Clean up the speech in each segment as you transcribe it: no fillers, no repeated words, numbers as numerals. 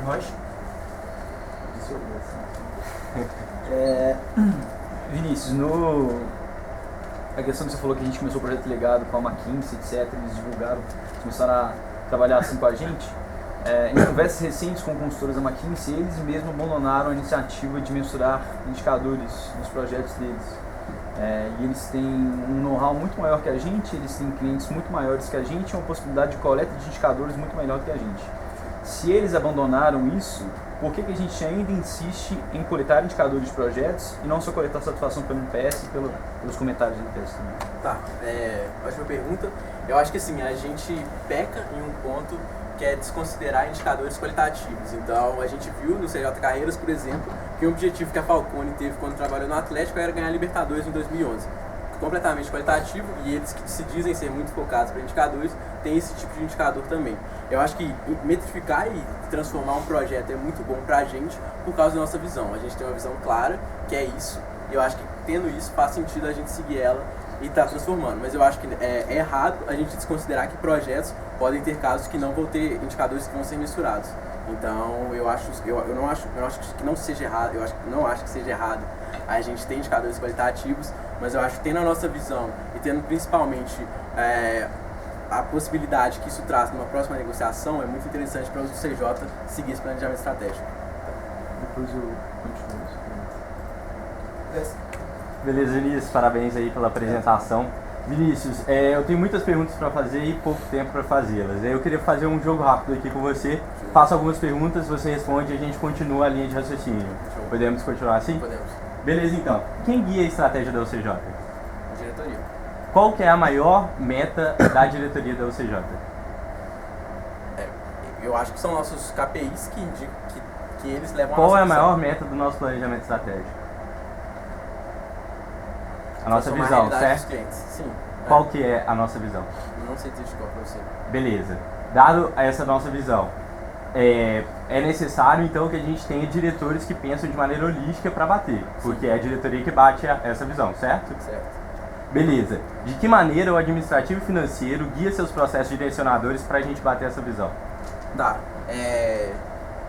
Rocha. Vinícius, a questão que você falou que a gente começou o projeto legado com a McKinsey, etc., eles divulgaram, começaram a trabalhar assim com a gente. Em conversas recentes com consultores da McKinsey, eles mesmos abandonaram a iniciativa de mensurar indicadores nos projetos deles. E eles têm um know-how muito maior que a gente, eles têm clientes muito maiores que a gente e uma possibilidade de coleta de indicadores muito melhor que a gente. Se eles abandonaram isso, por que a gente ainda insiste em coletar indicadores de projetos e não só coletar satisfação pelo NPS e pelos comentários do NPS também? Tá, ótima pergunta. Eu acho que assim, a gente peca em um ponto que é desconsiderar indicadores qualitativos. Então, a gente viu no CJ Carreiras, por exemplo, que o objetivo que a Falcone teve quando trabalhou no Atlético era ganhar a Libertadores em 2011. Completamente qualitativo, e eles que se dizem ser muito focados para indicadores, tem esse tipo de indicador também. Eu acho que metrificar e transformar um projeto é muito bom para a gente por causa da nossa visão. A gente tem uma visão clara, que é isso, e eu acho que tendo isso faz sentido a gente seguir ela e tá transformando. Mas eu acho que é errado a gente desconsiderar que projetos podem ter casos que não vão ter indicadores que vão ser mensurados. Então eu não acho que não seja errado, não acho que seja errado a gente ter indicadores qualitativos, mas eu acho que tendo a nossa visão e tendo principalmente a possibilidade que isso traz numa próxima negociação, é muito interessante para o CJ seguir esse planejamento estratégico. Depois eu continuo. Beleza, Vinícius, parabéns aí pela apresentação. Vinícius, eu tenho muitas perguntas para fazer e pouco tempo para fazê-las. Eu queria fazer um jogo rápido aqui com você. Faço algumas perguntas, você responde e a gente continua a linha de raciocínio. Podemos continuar assim? Podemos. Beleza, então. Quem guia a estratégia da UCJ? A diretoria. Qual que é a maior meta da diretoria da UCJ? Eu acho que são nossos KPIs que indicam que eles levam a Qual nossa é a visão. maior meta do nosso planejamento estratégico? A nossa Transformar a visão, realidade dos certo? clientes. Sim. Qual que é a nossa visão? Não sei dizer de qual pra você. Beleza. Dado essa nossa visão, é necessário então que a gente tenha diretores que pensam de maneira holística para bater, porque é a diretoria que bate essa visão, certo? Certo. Beleza. De que maneira o administrativo e financeiro guia seus processos direcionadores para a gente bater essa visão? Tá.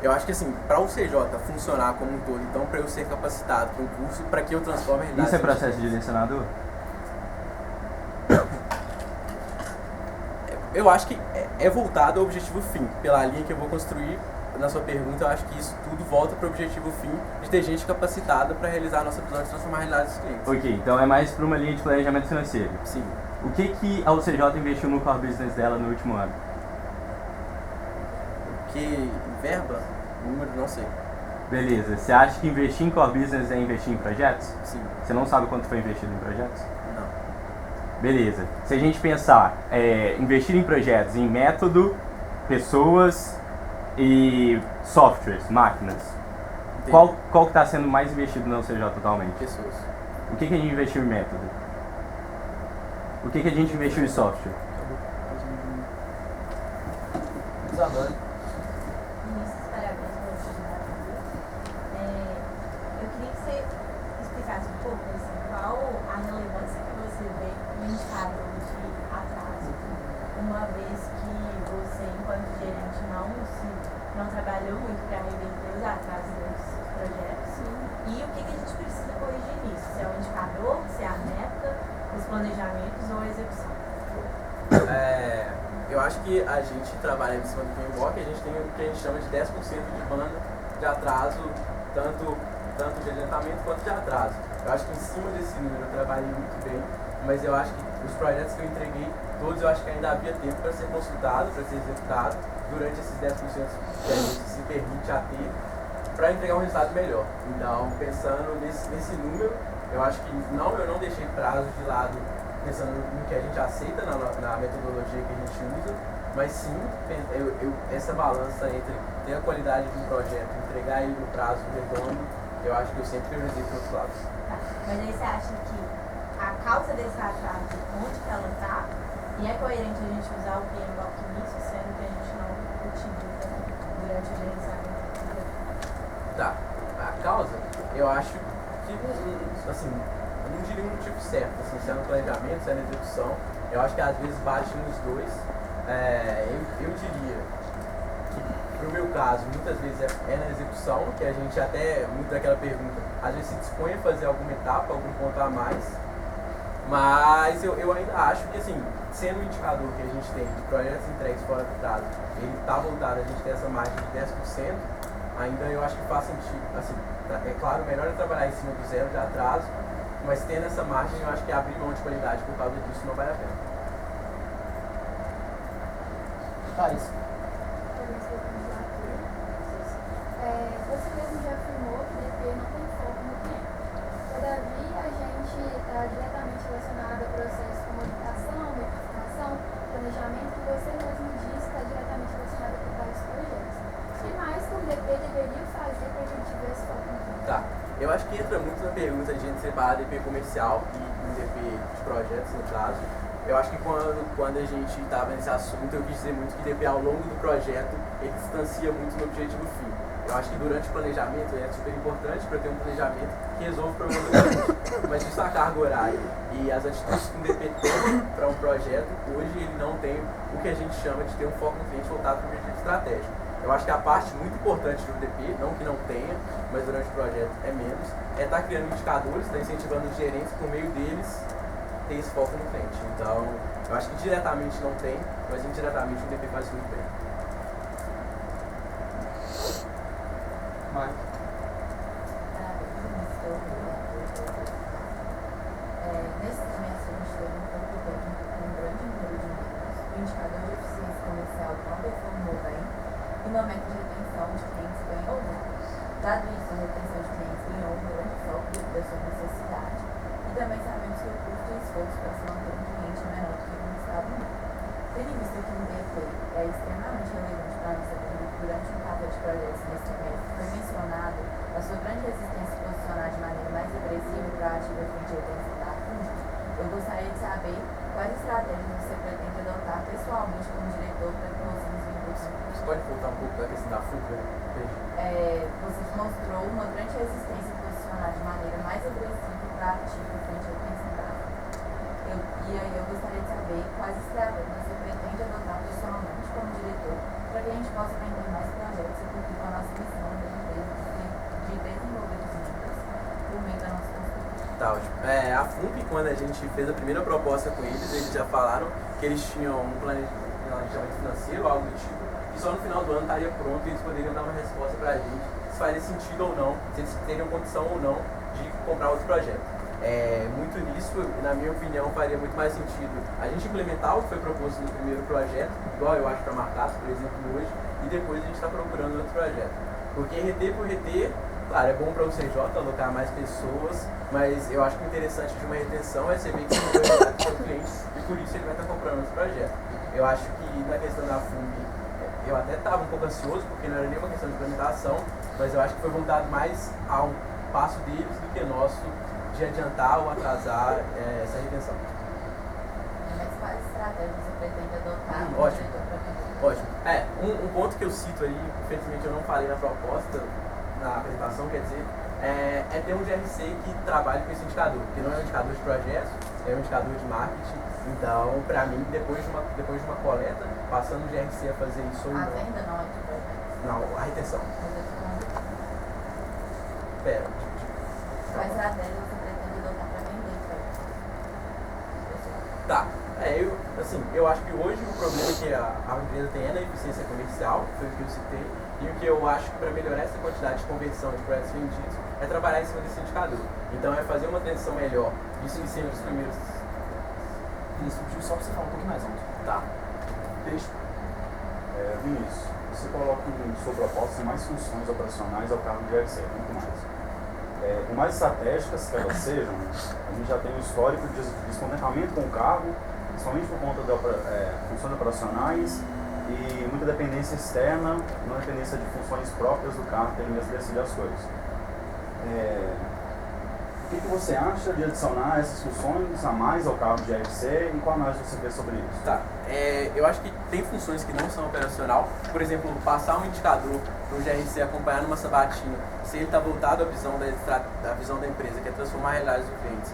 Eu acho que assim, para o CJ funcionar como um todo, então para eu ser capacitado para um curso, para que eu transforme a realidade... Isso é processo direcionador? Eu acho que é voltado ao objetivo fim. Pela linha que eu vou construir na sua pergunta, eu acho que isso tudo volta para o objetivo fim de ter gente capacitada para realizar a nossa visão de transformar a realidade dos clientes. Ok, então é mais para uma linha de planejamento financeiro. Sim. O que a UCJ investiu no core business dela no último ano? Que verba? Número, não sei. Beleza. Você acha que investir em core business é investir em projetos? Sim. Você não sabe quanto foi investido em projetos? Não. Beleza. Se a gente pensar investir em projetos, em método, pessoas e softwares, máquinas, Entendi. qual que está sendo mais investido na UCJ atualmente? Pessoas. O que a gente investiu em método? O que a gente investiu em software? Isabel. Vinícius, parabéns pela oportunidade. Eu queria que você explicasse um pouco assim, qual a relevância que você vê no indicador de atraso, uma vez que você, enquanto gerente, não trabalhou muito para reverter os atrasos dos seus projetos. E o que a gente precisa corrigir nisso? Se é o indicador, se é a meta, os planejamentos ou a execução? Eu acho que a gente trabalha em cima do framework, a gente tem o que a gente chama de 10% de banda de atraso, tanto de adiantamento quanto de atraso. Eu acho que em cima desse número eu trabalhei muito bem, mas eu acho que os projetos que eu entreguei, todos eu acho que ainda havia tempo para ser consultado, para ser executado, durante esses 10% que a gente se permite a ter, para entregar um resultado melhor. Então, pensando nesse número, eu acho que eu não deixei prazo de lado, pensando no que a gente aceita na metodologia que a gente usa, mas sim, essa balança entre ter a qualidade de um projeto, entregar ele no prazo redondo, eu acho que eu sempre priorizei para os lados. Tá. Mas aí você acha que a causa desse atraso, onde que ela está, e é coerente a gente usar o PMBOK nisso, sendo que a gente não utiliza durante o gerenciamento? Tá, a causa, eu acho que, assim, eu não diria um motivo certo, assim, se é no planejamento, se é na execução, eu acho que às vezes bate nos dois. Eu diria que, pro meu caso, muitas vezes é na execução, que a gente até, muito daquela pergunta, às vezes se dispõe a fazer alguma etapa, algum ponto a mais, mas eu ainda acho que, assim, sendo o indicador que a gente tem de projetos entregues fora do prazo, ele está voltado, a gente tem essa margem de 10%, ainda eu acho que faz sentido, assim, é claro, melhor é trabalhar em cima do zero de atraso, mas tendo essa margem, eu acho que abrir mão de qualidade por causa disso não vale a pena. Thais. Você mesmo já afirmou que DP não tem foco no cliente. Todavia, a gente está diretamente relacionado a processos como habitação, metrificação, planejamento, que você mesmo disse está diretamente relacionado a vários projetos. O que mais que o DP deveria fazer para a gente ver esse foco no cliente? Tá. Eu acho que entra muito na pergunta de a gente separar DP comercial e DP de projetos, no caso. Eu acho que quando a gente estava nesse assunto, eu quis dizer muito que DP ao longo do projeto, ele distancia muito no objetivo fim. Eu acho que durante o planejamento é super importante para ter um planejamento que resolva o problema do cliente. Mas isso a carga horária e as atitudes que um DP tem para um projeto, hoje ele não tem o que a gente chama de ter um foco no cliente voltado para o objetivo estratégico. Eu acho que a parte muito importante do DP, não que não tenha, mas durante o projeto é menos, é estar criando indicadores, estar incentivando os gerentes por meio deles ter esse foco no cliente. Então, eu acho que diretamente não tem, mas indiretamente o DP faz muito bem. Vai. Nesse semestre a gente teve um grande número de membros. O indicador de eficiência comercial não performou bem e uma meta de retenção de clientes ganhou zero. Dado isso, a retenção de clientes ganhou um grande foco devido à sua necessidade. E também sabemos que o custo e esforço para se manter um cliente é menor do que no estado único. Tendo em vista que o DP é extremamente relevante para a nossa vida durante um carro de projetos nesse semestre, foi mencionado a sua grande resistência a posicionar de maneira mais agressiva e proativa frente à retenção da FUND. Eu gostaria de saber quais estratégias você pretende adotar pessoalmente como diretor para que possamos vir. Você pode voltar um pouco da questão da fuga? Você mostrou uma grande resistência a posicionar de maneira mais agressiva e proativa frente à retenção da FUND. E aí eu gostaria de saber quais estratégias você pretende adotar pessoalmente como diretor para que a gente possa vender mais projetos e cumprir com a nossa missão da empresa de desenvolver os membros por meio da nossa consultoria. Tá, ótimo. A FUNP, quando a gente fez a primeira proposta com eles já falaram que eles tinham um planejamento financeiro, algo do tipo, e só no final do ano estaria pronto e eles poderiam dar uma resposta para a gente se faria sentido ou não, se eles teriam condição ou não de comprar outro projeto. Muito nisso, na minha opinião, faria muito mais sentido a gente implementar o que foi proposto no primeiro projeto, igual eu acho para Marcato, por exemplo, hoje, e depois a gente está procurando outro projeto. Porque reter por reter, claro, é bom para o CJ alocar mais pessoas, mas eu acho que o interessante de uma retenção é saber que você não vai lidar com o seu cliente e por isso ele vai estar comprando outro projeto. Eu acho que na questão da FUNB, eu até estava um pouco ansioso, porque não era nenhuma questão de implementação, mas eu acho que foi voltado mais ao passo deles do que nosso de adiantar ou atrasar essa retenção. Mas quais estratégias você pretende adotar como Ótimo. diretor para vender? Ótimo. Um ponto que eu cito aí, infelizmente eu não falei na proposta, na apresentação, quer dizer, é ter um GRC que trabalhe com esse indicador, que não é um indicador de projetos, é um indicador de marketing. Então, para mim, depois de uma coleta, passando o GRC a fazer isso ou A não. venda não é de projetos. Não, a retenção. Mas eu tô falando Pera. quais estratégias você pretende adotar para vender projetos? Tá. Eu acho que hoje o problema que a empresa tem é na eficiência comercial, que foi o que eu citei, e o que eu acho que para melhorar essa quantidade de conversão de projetos vendidos é trabalhar em cima desse indicador. Então é fazer uma transição melhor disso em cima dos primeiros. Isso, só para você falar um pouquinho mais alto. Tá. Deixa. Vinícius, você coloca em sua proposta mais funções operacionais ao cargo de GRC, muito mais. Por mais estratégicas que elas sejam, a gente já tem um histórico de descontentamento com o cargo, principalmente por conta de funções operacionais e muita dependência externa, não dependência de funções próprias do cargo, que ele mesmo decide as coisas. O que você acha de adicionar essas funções a mais ao cargo de GRC e qual análise você fez sobre isso? Tá. Eu acho que tem funções que não são operacional. Por exemplo, passar um indicador para o GRC acompanhar numa sabatina, se ele está voltado à visão da empresa, que é transformar a realidade dos clientes.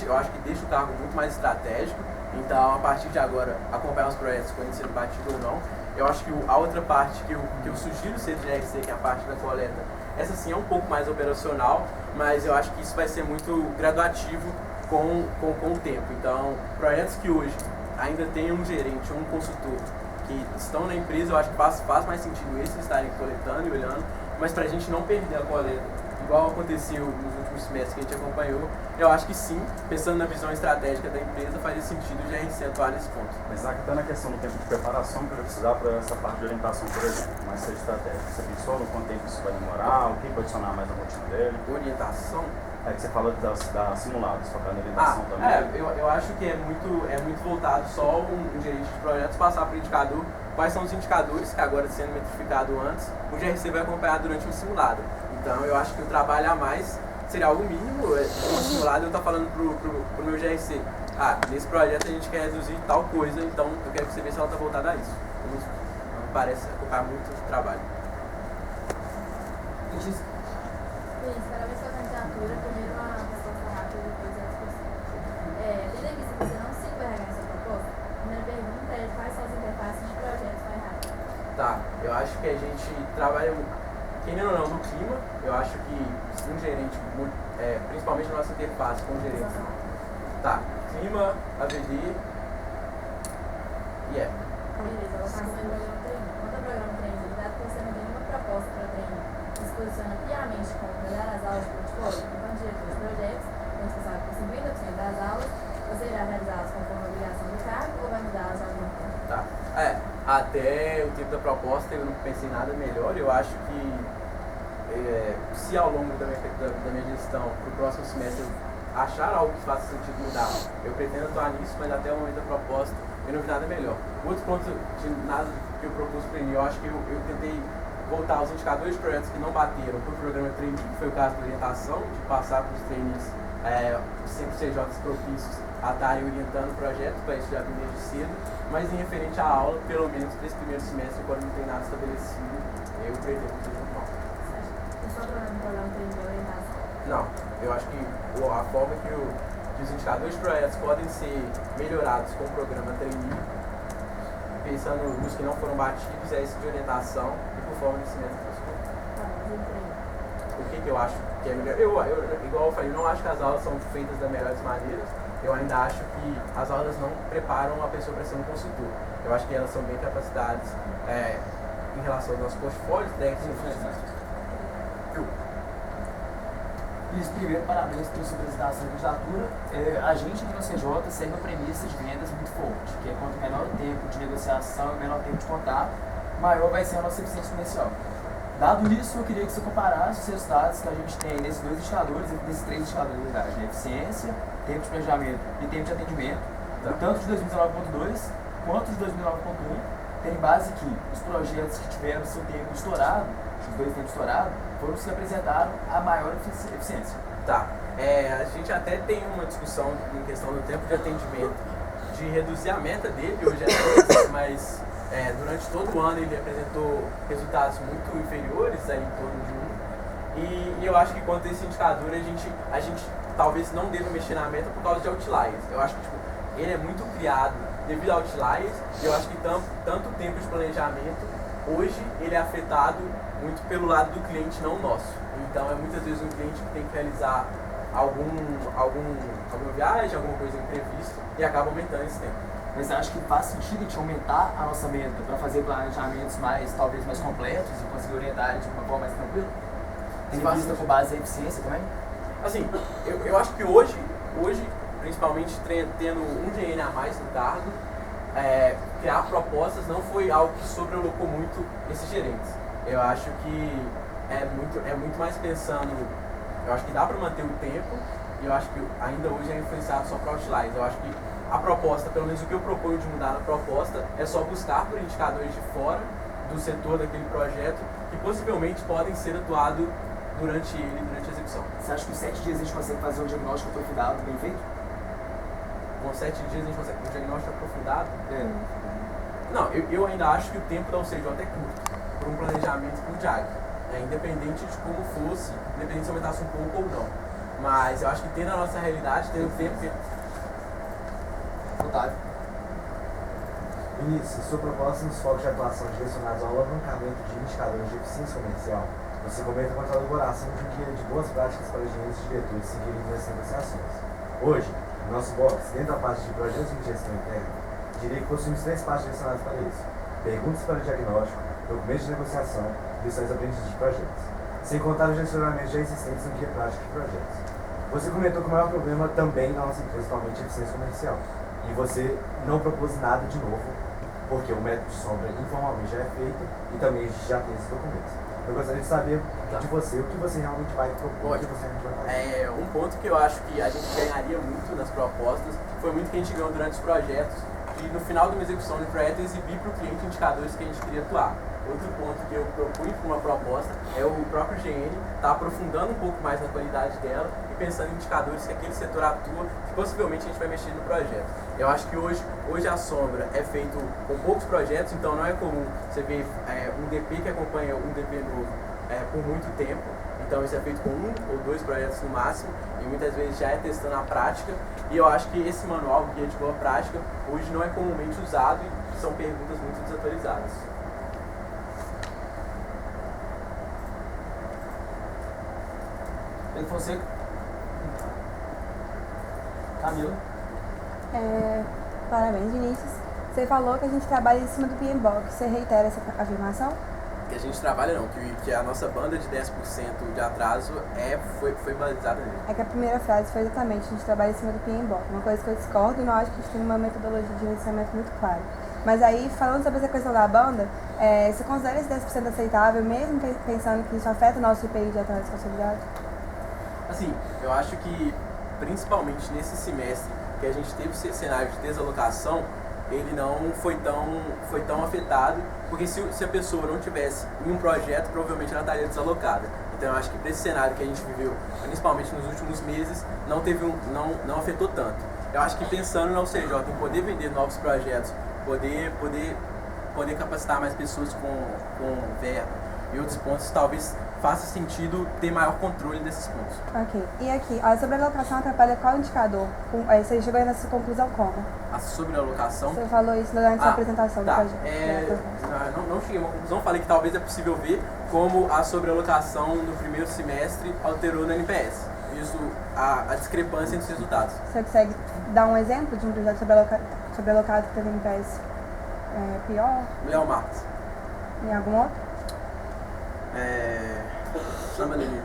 Eu acho que deixa o cargo muito mais estratégico. Então, a partir de agora, acompanhar os projetos, quando sendo batido ou não. Eu acho que a outra parte que eu sugiro ser do GRC, que é a parte da coleta, essa sim é um pouco mais operacional, mas eu acho que isso vai ser muito graduativo com o tempo. Então, projetos que hoje ainda tem um gerente ou um consultor que estão na empresa, eu acho que faz mais sentido esses estarem coletando e olhando, mas para a gente não perder a coleta, igual aconteceu nos últimos semestres que a gente acompanhou, eu acho que sim, pensando na visão estratégica da empresa, faria sentido o GRC atuar nesse ponto. Mas até na questão do tempo de preparação que eu vou precisar para essa parte de orientação, por exemplo, mais ser estratégica. Você pensou no quanto tempo isso vai demorar, o que vai adicionar mais na rotina dele? Orientação? É que você falou da simulados, focando na orientação também. Eu acho que é muito voltado só um gerente de projetos passar para o indicador quais são os indicadores que agora sendo metrificado antes, o GRC vai acompanhar durante um simulado. Então eu acho que o trabalho a mais seria algo mínimo. No simulado eu estou falando pro meu GRC, nesse projeto a gente quer reduzir tal coisa, então eu quero que você veja se ela está voltada a isso. Não me parece ocupar muito trabalho. Isso, parabéns pela candidatura. Primeiro uma resposta rápida, depois a discussão. Tendo em vista que você não se RH nessa proposta, a primeira pergunta é quais são as interfaces de projetos para RH? Tá, eu acho que a gente trabalha, querendo ou não, no clima. Eu acho que um gerente, principalmente na nossa interface com o gerente. Tá, clima, AVD e é. Beleza, ela passou em programa treino. Quanto ao programa treino, dado que você não tem nenhuma proposta para treino, se posiciona piamente como melhorar as aulas de portfólio, enquanto diretor de projetos, responsável por 50% das aulas, você irá realizá-las conforme a obrigação do cargo ou vai mudá-las de alguma forma? Tá. Até o tempo da proposta eu não pensei em nada melhor. Eu acho que se ao longo da minha gestão, para o próximo semestre, eu achar algo que faça sentido mudar, eu pretendo atuar nisso, mas até o momento da proposta eu não vi nada melhor. Outro ponto de nada que eu propus para mim, eu acho que eu tentei voltar aos indicadores de projetos que não bateram para o programa trainee, que foi o caso da orientação, de passar para os trainees sempre CJs propícios a estarem orientando o projeto, para isso já vem desde cedo, mas em referente à aula, pelo menos para esse primeiro semestre, quando não tem nada estabelecido, eu pretendo que seja normal. Você só no programa treino de orientação? Não, eu acho que a forma que os indicadores de projetos podem ser melhorados com o programa trainee, pensando nos que não foram batidos, é esse de orientação e por forma de semestre das coisas. Tá, mas em treino. O que eu acho que é melhor? Igual eu falei, eu não acho que as aulas são feitas das melhores maneiras. Eu ainda acho que as aulas não preparam a pessoa para ser um consultor. Eu acho que elas são bem capacitadas em relação aos nossos portfólios técnicos. Luiz, primeiro, parabéns pela sua apresentação de candidatura. A gente aqui no CJ segue uma premissa de vendas muito forte, que é quanto menor o tempo de negociação e menor o tempo de contato, maior vai ser a nossa eficiência comercial. Dado isso, eu queria que você comparasse os resultados que a gente tem nesses dois indicadores, nesses três indicadores, na verdade, né? Eficiência, tempo de planejamento e tempo de atendimento, tanto de 2019.2 quanto de 2009.1, tendo em base que os projetos que tiveram seu tempo estourado, os dois tempos estourados, foram os que apresentaram a maior eficiência. Tá. A gente até tem uma discussão em questão do tempo de atendimento, de reduzir a meta dele, hoje é 3, mas durante todo o ano ele apresentou resultados muito inferiores, em torno de 1. E eu acho que quanto a esse indicador, a gente talvez não deva mexer na meta por causa de outliers. Eu acho que ele é muito criado devido a outliers, e eu acho que tanto o tempo de planejamento, hoje ele é afetado muito pelo lado do cliente, não nosso. Então muitas vezes um cliente que tem que realizar alguma viagem, alguma coisa imprevista, e acaba aumentando esse tempo. Mas você acha que faz sentido a gente aumentar a nossa meta para fazer planejamentos talvez mais completos e conseguir orientar ele de uma forma mais tranquila? Tendo em vista com base em eficiência também? Assim, eu acho que hoje, principalmente tendo um GN a mais no cargo, criar propostas não foi algo que sobrelocou muito esses gerentes. Eu acho que é muito mais pensando, eu acho que dá para manter o tempo, e eu acho que ainda hoje é influenciado só para outliers. Eu acho que a proposta, pelo menos o que eu proponho de mudar na proposta, é só buscar por indicadores de fora do setor daquele projeto, que possivelmente podem ser atuados durante a execução. Você acha que em 7 dias a gente consegue fazer um diagnóstico aprofundado bem feito? Com 7 dias a gente consegue um diagnóstico aprofundado? Não, eu ainda acho que o tempo da UCJ é curto, por um planejamento por diário. Independente de como fosse, independente se aumentasse um pouco ou não. Mas eu acho que tendo a nossa realidade, tendo o tempo que... Otávio. Vinícius, sua proposta nos focos de atuação direcionados ao alavancamento de indicadores de eficiência comercial, você comenta com a elaboração de um guia de boas práticas para engenheiros e diretores seguirem nessas negociações. Hoje, no nosso box, dentro da parte de projetos de gestão interna, diria que possuímos 3 partes direcionadas para isso: perguntas para diagnóstico, documentos de negociação e lições aprendidas de projetos, sem contar os gestionamentos já existentes no guia prático de projetos. Você comentou que o maior problema também na nossa empresa atualmente é a eficiência comercial, e você não propôs nada de novo, porque o método de sombra informalmente já é feito e também já tem esses documentos. Eu gostaria de saber de você o que você realmente vai propor, o que você realmente vai fazer. Um ponto que eu acho que a gente ganharia muito nas propostas foi muito que a gente ganhou durante os projetos, e no final de uma execução de projeto exibir para o cliente indicadores que a gente queria atuar. Outro ponto que eu propunha para uma proposta é o próprio GN estar aprofundando um pouco mais na qualidade dela e pensando em indicadores que aquele setor atua, que possivelmente a gente vai mexer no projeto. Eu acho que hoje a sombra é feito com poucos projetos, então não é comum você ver um DP que acompanha um DP novo por muito tempo. Então isso é feito com 1 ou 2 projetos no máximo e muitas vezes já é testando a prática. E eu acho que esse manual, guia de boa prática, hoje não é comumente usado e são perguntas muito desatualizadas. Pedro Fonseca. Camila. Parabéns, Vinícius. Você falou que a gente trabalha em cima do PMBOK. Você reitera essa afirmação? Que a gente trabalha não, que a nossa banda de 10% de atraso foi balizada nele. É que a primeira frase foi exatamente: a gente trabalha em cima do PMBOK. Uma coisa que eu discordo e não acho que a gente tem uma metodologia de gerenciamento muito clara. Mas aí, falando sobre essa questão da banda, você considera esse 10% aceitável, mesmo pensando que isso afeta o nosso IPI de atraso consolidado? Assim, eu acho que principalmente nesse semestre que a gente teve esse cenário de desalocação, ele não foi tão afetado, porque se a pessoa não tivesse em um projeto, provavelmente ela estaria desalocada. Então eu acho que para esse cenário que a gente viveu, principalmente nos últimos meses, não afetou tanto. Eu acho que pensando na UCJ em poder vender novos projetos, poder capacitar mais pessoas com verba e outros pontos, talvez faça sentido ter maior controle desses pontos. Ok. E aqui, a sobrealocação atrapalha qual indicador? Você chegou nessa conclusão como? A sobrealocação... Você falou isso durante a apresentação do projeto. Não cheguei a uma conclusão, falei que talvez é possível ver como a sobrealocação no primeiro semestre alterou no NPS. Isso, a discrepância entre os resultados. Você consegue dar um exemplo de um projeto sobrealocado que teve NPS pior? Léo Marques. E algum outro? Chama Lili.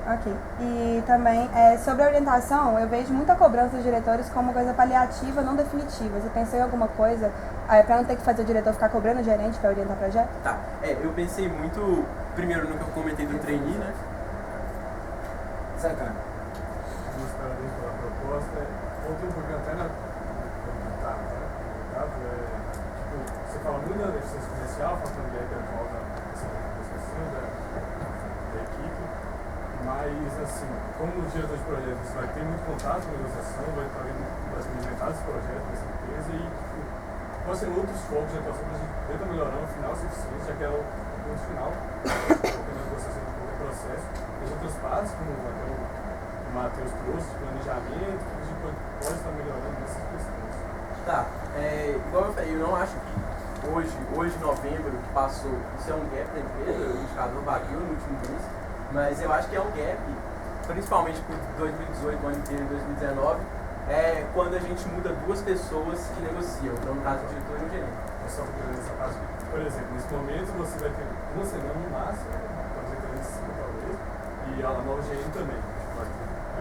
Ok. E também, sobre a orientação, eu vejo muita cobrança dos diretores como coisa paliativa, não definitiva. Você pensou em alguma coisa para não ter que fazer o diretor ficar cobrando o gerente para orientar o projeto? Tá. Eu pensei muito, primeiro, no que eu comentei do trainee, né? Sai, cara. Parabéns pela proposta. Ontem um pouquinho até você fala muito da eficiência comercial, falando de atual da equipe, mas assim, como diretor de projeto, você vai ter muito contato com a negociação, vai estar basicamente metade desse projeto, dessa empresa, e pode ser outros focos de atuação para a gente tentar melhorar no final essa eficiência, já que é o ponto final, a negociação de todo o processo. As outras partes, como até o Matheus trouxe, de planejamento, que a gente pode estar melhorando nessas questões. Tá, igual eu falei, eu não acho que hoje novembro, que passou, isso é um gap da empresa, o indicador bateu no último mês, mas eu acho que é um gap, principalmente por 2018, o ano inteiro, e 2019, quando a gente muda 2 pessoas que negociam, então no caso o diretor e o gerente. Só essa parte, por exemplo, nesse momento você vai ter uma semana no máximo, pode ser 35 talvez, e a nova gerente também.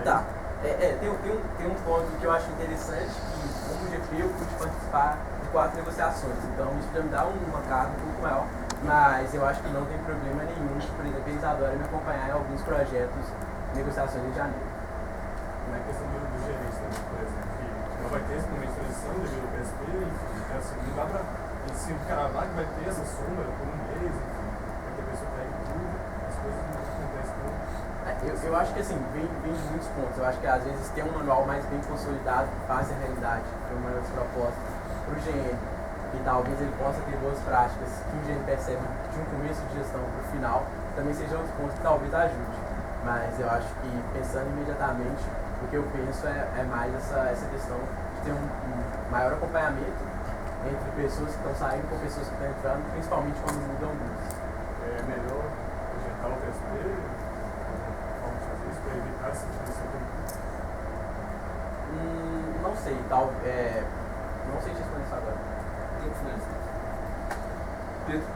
Tá. Tem um ponto que eu acho interessante, que como GP eu pude participar de 4 negociações, então isso já me dá uma carga um pouco maior, mas eu acho que não tem problema nenhum, por exemplo, a Isadora me acompanhar em alguns projetos de negociações em janeiro. Na questão do gerente também, por exemplo, que não vai ter esse momento de transição devido ao PSP, enfim, assim, não dá pra se cravar que vai ter essa sombra por um mês, enfim, vai ter pessoa que pega tudo, as coisas não acontecem tudo. Eu acho que assim, vem de muitos pontos. Eu acho que às vezes ter um manual mais bem consolidado que faça a realidade, que é uma das propostas para o GM, que talvez ele possa ter boas práticas que o GM percebe de um começo de gestão para o final, também seja outro ponto que talvez ajude. Mas eu acho que pensando imediatamente, o que eu penso é mais essa questão de ter um maior acompanhamento entre pessoas que estão saindo com pessoas que estão entrando, principalmente quando mudam muito. É melhor projetar o PSP, vamos fazer isso para evitar essa situação. Não sei, não sei te responder isso agora. Tem que finalizar. Pedro,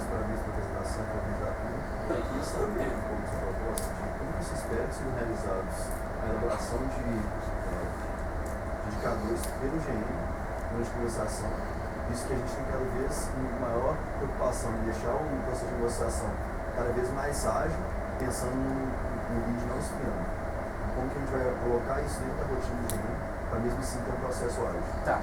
Parabéns pela apresentação, pela candidatura. Eu queria saber, como sua proposta, de como você espera que sejam realizados a elaboração de indicadores pelo GM durante a negociação, visto que a gente tem cada vez maior preocupação em deixar o processo de negociação cada vez mais ágil, pensando no lead não esfriando. Como que a gente vai colocar isso dentro da rotina do GM, para mesmo assim ter um processo ágil? Tá,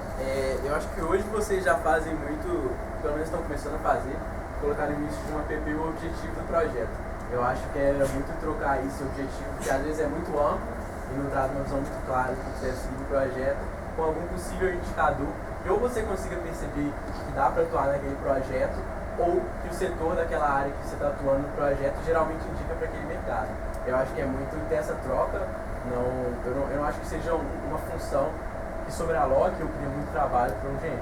eu acho que hoje vocês já fazem muito, pelo menos estão começando a fazer, colocar no início de uma PP o objetivo do projeto. Eu acho que era muito trocar esse objetivo, que às vezes é muito amplo e não traz uma visão muito clara do que você deve seguir do projeto, com algum possível indicador, que ou você consiga perceber que dá para atuar naquele projeto, ou que o setor daquela área que você está atuando no projeto geralmente indica para aquele mercado. Eu acho que é muito ter essa troca, eu não acho que seja uma função que sobrealoque ou cria muito trabalho para um GM.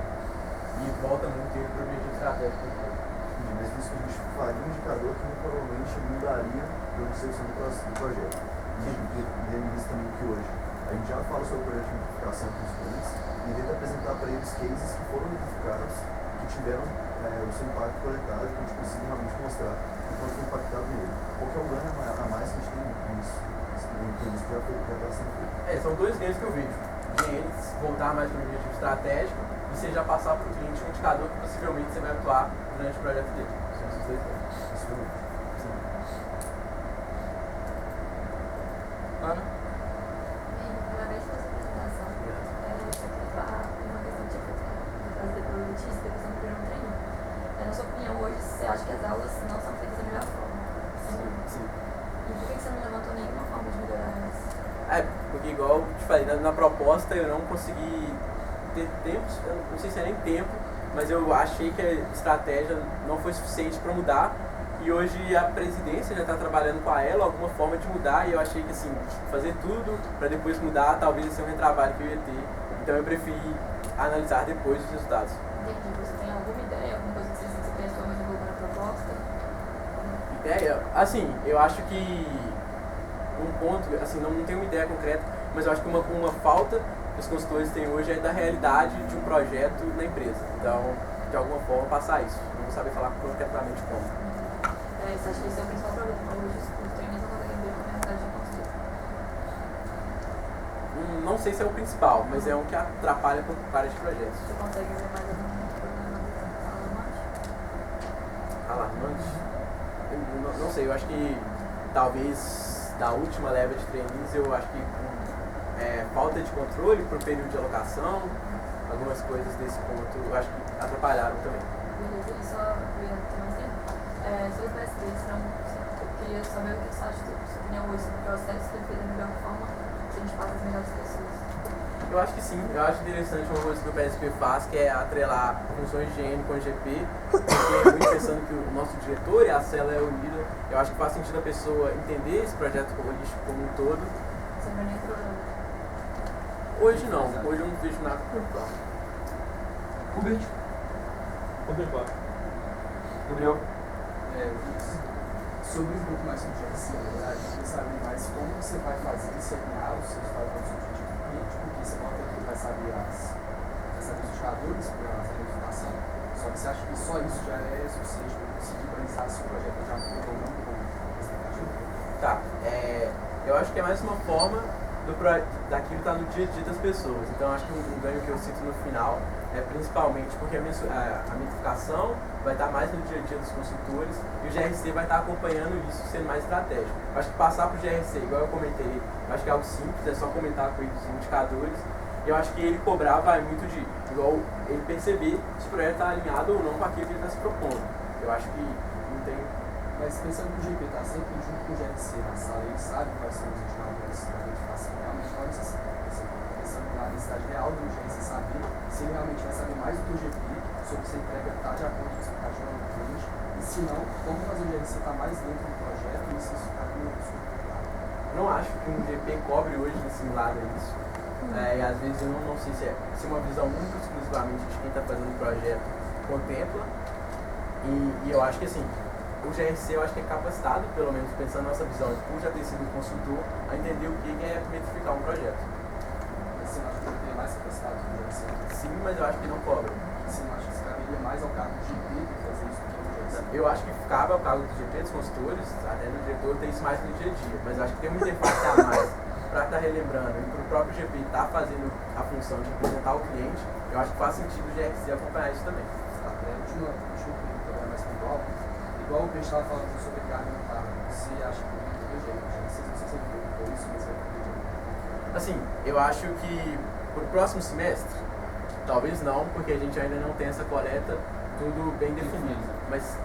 E volta muito ele para o objetivo estratégico. Mas isso que a gente faria um indicador que provavelmente mudaria a execução do projeto. E isso também que hoje a gente já fala sobre o projeto de identificação com os clientes e tenta apresentar para eles cases que foram identificados, que tiveram o seu impacto coletado, que a gente consiga realmente mostrar o quanto foi impactado nele. Qual que é o ganho a mais que a gente tem nisso? Isso já está sendo feito. São dois ganhos que eu vejo. De eles voltar mais para o objetivo estratégico e você já passar para o cliente um indicador que possivelmente você vai atuar durante o projeto dele. São esses dois ganhos. Ana? Parabéns pela sua apresentação. Só queria falar uma questão que tinha trazido pelo Letícia, da questão do programa treininho. Na sua opinião, hoje, você acha que as aulas não são feitas da melhor forma? Sim. E por que você não levantou nenhuma forma de melhorar isso? Porque igual eu te falei, na proposta eu não consegui ter tempo, eu não sei se é nem tempo, mas eu achei que a estratégia não foi suficiente para mudar. E hoje a presidência já está trabalhando com a ela alguma forma de mudar, e eu achei que assim, fazer tudo para depois mudar talvez esse é um retrabalho que eu ia ter. Então eu preferi analisar depois os resultados. Entendi. Você tem alguma ideia, alguma coisa que você pensou mais envolvendo na proposta? Ideia? Assim, eu acho que um ponto, assim, não tenho uma ideia concreta, mas eu acho que uma falta que os consultores têm hoje é da realidade de um projeto na empresa. Então, de alguma forma, passar isso. Não vou saber falar concretamente como. Você acha que esse é o principal problema hoje? Os treinos não conseguem ver como é a realidade de construir. Não sei se é o principal, mas é um que atrapalha com vários projetos. Você consegue ver mais algum problema alarmante? Alarmante? Não sei, eu acho que talvez da última leva de trainees, eu acho que falta de controle por período de alocação, algumas coisas desse ponto eu acho que atrapalharam também. Beleza, e só eu ia ter mais tempo. Sobre o PSD, eu queria saber o que você acha da sua opinião hoje sobre o processo que foi feito da melhor forma, que a gente faz as melhores pessoas. Eu acho que sim, eu acho interessante uma coisa que o PSP faz, que é atrelar funções de GM com GP, porque muito pensando que o nosso diretor e a célula é o líder, eu acho que faz sentido a pessoa entender esse projeto holístico como um todo. Você não vê nem problema. Hoje não, hoje eu não vejo nada preocupado. Rubens? Gabriel? Sobre um pouco mais sobre a ansiedade, eu queria saber mais como você vai fazer se alinhar os seus padrões de objetivo do cliente, porque você nota que ele vai saber os indicadores para a verificação, só que você acha que só isso já é suficiente para conseguir balizar se o projeto já foi ou não com a expectativa? Tá, eu acho que é mais uma forma daquilo que está no dia a dia das pessoas. Então acho que um ganho que eu sinto no final é principalmente porque a metrificação vai estar mais no dia a dia dos consultores e o GRC vai estar acompanhando isso, sendo mais estratégico. Acho que passar para o GRC, igual eu comentei, acho que é algo simples, é só comentar com ele os indicadores. E eu acho que ele cobrar vai muito de, igual ele perceber se o projeto está alinhado ou não com aquilo que ele está se propondo. Eu acho que não tem... Mas pensando que o GP está sempre junto com o GRC na sala, ele sabe quais são os indicadores da verificação, realmente não necessita. Pensando na necessidade real do GRC saber se ele realmente vai saber mais do que o GP sobre se a entrega está de acordo com a expectativa do cliente, e se não, como fazer o GRC estar mais dentro do projeto e se isso está com o Não acho que um GP cobre hoje nesse lado isso. E às vezes eu não sei se uma visão única exclusivamente de quem está fazendo o projeto contempla. E eu acho que assim, o GRC eu acho que é capacitado, pelo menos pensando na nossa visão, por já ter sido consultor, a entender o que é metrificar um projeto. Você não acha que ele é mais capacitado que o GRC? Sim, mas eu acho que não cobra. Você não acha que se caberia mais ao cargo do GP do que fazer isso do que o GRC? Eu acho que cabe ao cargo do GP, dos consultores, até no diretor ter isso mais no dia a dia, mas eu acho que tem uma interface a mais para estar relembrando e para o próprio GP estar fazendo a função de representar o cliente. Eu acho que faz sentido o GRC acompanhar isso também. Última pergunta, mais pontual. Igual o que a gente estava falando sobre carga no carro, você acha que tem que jeito? Não sei se você perguntou isso, mas vai ter jeito. Assim, eu acho que para o próximo semestre, talvez não, porque a gente ainda não tem essa coleta tudo bem definido. Mas.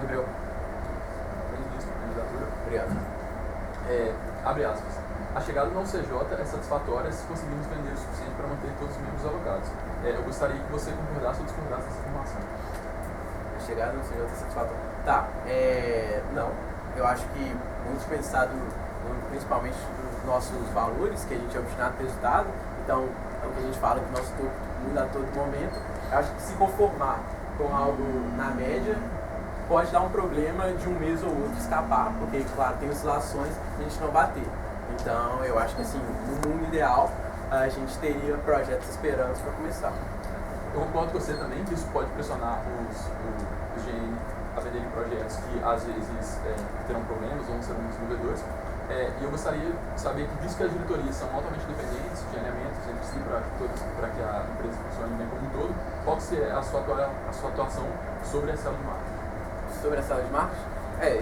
Gabriel, ministro da candidatura. Obrigado. Abre aspas. A chegada no CJ é satisfatória se conseguirmos vender o suficiente para manter todos os membros alocados. Eu gostaria que você concordasse ou discordasse dessa informação. A chegada no CJ é satisfatória. Tá, não. Eu acho que muito pensado principalmente nos nossos valores, que a gente é obstinado pelo resultado. Então, é o que a gente fala que o nosso topo muda a todo momento. Eu acho que se conformar com algo na média pode dar um problema de um mês ou outro escapar, porque, claro, tem oscilações e a gente não bater. Então, eu acho que, assim, no mundo ideal, a gente teria projetos esperando para começar. Eu concordo com você também que isso pode pressionar os GM a venderem projetos que, às vezes, terão problemas ou não serão muito desenvolvedores. E eu gostaria de saber que, visto que as diretorias são altamente dependentes de alinhamentos entre si para que a empresa funcione bem como um todo, qual que é a sua atuação sobre a célula de marketing? Sobre a célula de marketing?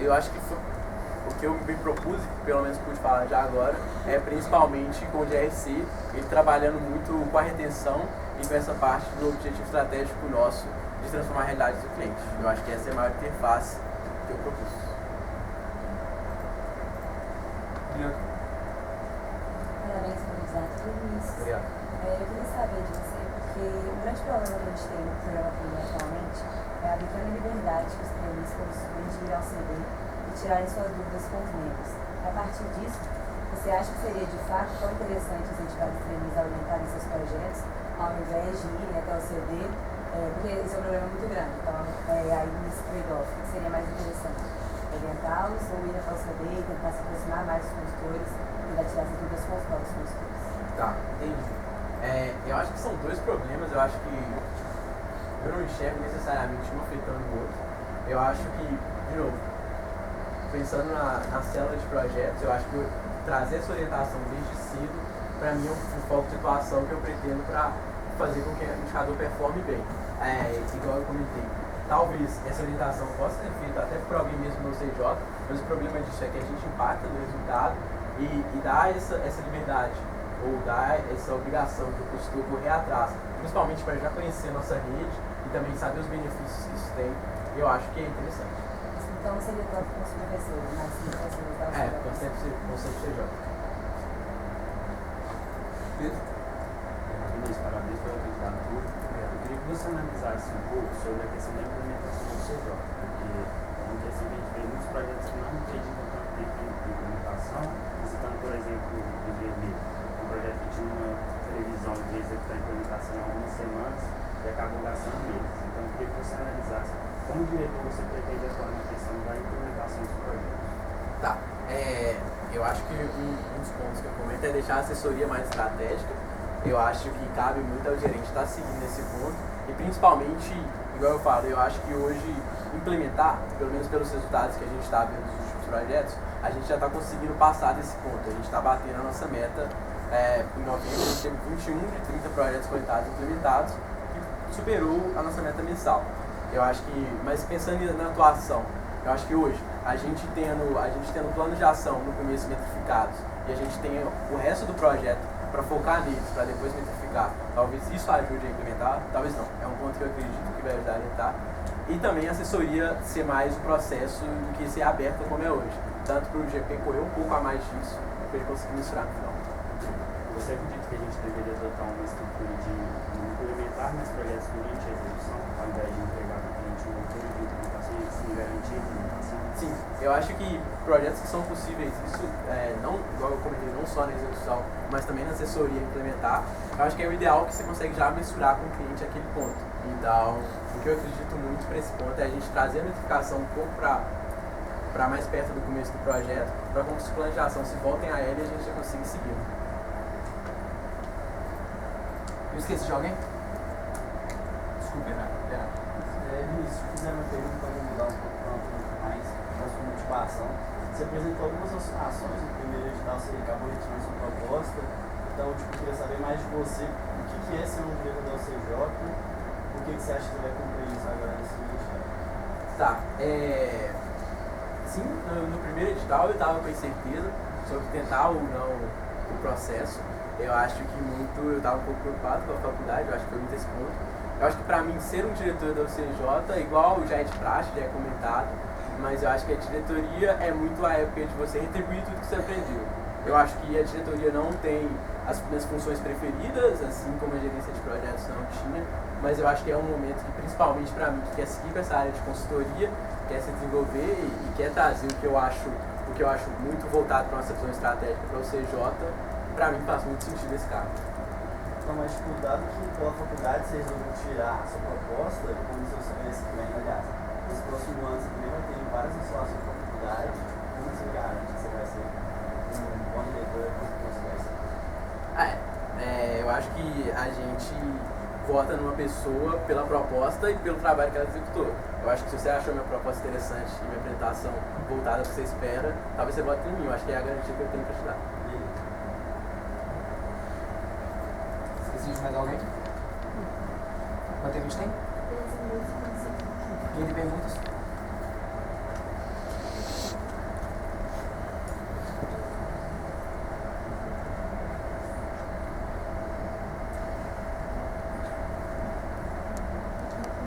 Eu acho que o que eu me propus, pelo menos pude falar já agora, é principalmente com o GRC, ele trabalhando muito com a retenção e com essa parte do objetivo estratégico nosso de transformar a realidade do cliente. Eu acho que essa é a maior interface que eu propus. Parabéns pelo desafio, Luiz. Obrigado. Eu queria saber de você, porque o grande problema que a gente tem no programa Prêmio atualmente é a pequena liberdade que os tremistas possuem de ir ao CD e tirarem suas dúvidas com os membros. A partir disso, você acha que seria de fato tão interessante as entidades tremistas orientarem seus projetos ao invés de irem até o CD? Porque esse é um problema muito grande. Então, aí nesse trade-off, o que seria mais interessante? Orientá-los ou ir até o CD e tentar se aproximar mais dos consultores e tentar tirar essas dúvidas com os próprios consultores? Tá, entendi. Eu acho que são dois problemas. Eu acho que eu não enxergo necessariamente um afetando o outro. Eu acho que, de novo, pensando na célula de projetos, eu acho que trazer essa orientação desde cedo, para mim, é um foco de atuação que eu pretendo para fazer com que o indicador performe bem. Igual eu comentei, talvez essa orientação possa ser feita até por alguém mesmo no CJ, mas o problema disso é que a gente impacta no resultado e dá essa liberdade, ou dá essa obrigação do consultor correr atrás, principalmente para já conhecer a nossa rede e também saber os benefícios que isso tem, eu acho que é interessante. Então seria tanto com os professores, mas sim professores da UFRJ. Com CJ. Vinícius, parabéns pela candidatura. Eu queria que você analisasse um pouco sobre a questão da implementação do CJ, porque é uma questão que a gente vê muitos projetos que não acreditam tanto tempo em implementação, visitando, por exemplo, o GV, um projeto que tinha uma previsão de executar a implementação há algumas semanas e acabou gastando meses. Então, eu queria que você analisasse como diretor você pretende atuar na questão da implementação dos projetos. Tá. Eu acho que um dos pontos que eu comento é deixar a assessoria mais estratégica. Eu acho que cabe muito ao gerente estar seguindo esse ponto e principalmente, igual eu falo, eu acho que hoje implementar, pelo menos pelos resultados que a gente está vendo nos últimos projetos, a gente já está conseguindo passar desse ponto. A gente está batendo a nossa meta. Em novembro a gente teve 21 de 30 projetos coletados implementados, que superou a nossa meta mensal. Eu acho que, mas pensando na atuação, eu acho que hoje, a gente tendo plano de ação no começo metrificados e a gente tem o resto do projeto para focar neles, para depois metrificar, talvez isso ajude a implementar, talvez não. É um ponto que eu acredito que vai ajudar a orientar. E também a assessoria ser mais o processo do que ser aberta como é hoje. Tanto para o GP correr um pouco a mais disso, para ele conseguir misturar no final. Você acredita que a gente deveria adotar uma estrutura de implementar mais projetos durante a execução, ao invés de entregar para o cliente uma altura de implementação e sim garantir a implementação? Sim, eu acho que projetos que são possíveis, isso não, igual eu comentei, não só na execução, mas também na assessoria implementar, eu acho que é o ideal que você consegue já mensurar com o cliente aquele ponto. Então, o que eu acredito muito para esse ponto é a gente trazer a notificação um pouco para mais perto do começo do projeto, para que os planos de ação se voltem a ele e a gente já consiga seguir. Eu esqueci de alguém? Desculpa, Renato. Vinícius, fizeram uma pergunta para mudar um pouco mais da sua motivação. Você apresentou algumas oscilações no primeiro edital, você acabou retirando sua proposta. Então, queria saber mais de você, o que é ser um diretor da UCJ, por que você acha que você vai cumprir isso agora nesse edital? Tá, sim, no primeiro edital eu estava com incerteza sobre tentar ou não o processo. Eu acho que eu estava um pouco preocupado com a faculdade, eu acho que foi muito esse ponto. Eu acho que para mim ser um diretor da UCJ, igual já é de praxe, já é comentado, mas eu acho que a diretoria é muito a época de você retribuir tudo que você aprendeu. Eu acho que a diretoria não tem as minhas funções preferidas, assim como a gerência de projetos não tinha, mas eu acho que é um momento que, principalmente para mim, que quer seguir com essa área de consultoria, quer se desenvolver e quer trazer o que eu acho muito voltado para uma visão estratégica para o CJ, para mim faz muito sentido esse cargo. Então, mas dado que pela faculdade você resolveu tirar a sua proposta, como você conhece bem, aliás, nos próximos anos você também vai ter várias instalações com a faculdade, como você garante que você vai ser um bom diretor, como você vai ser? Eu acho que a gente vota numa pessoa pela proposta e pelo trabalho que ela executou. Eu acho que se você achou minha proposta interessante e minha apresentação voltada ao que você espera, talvez você vote em mim. Eu acho que é a garantia que eu tenho para te dar. Esqueci de mais alguém? Quanto tempo a gente tem? 15 perguntas.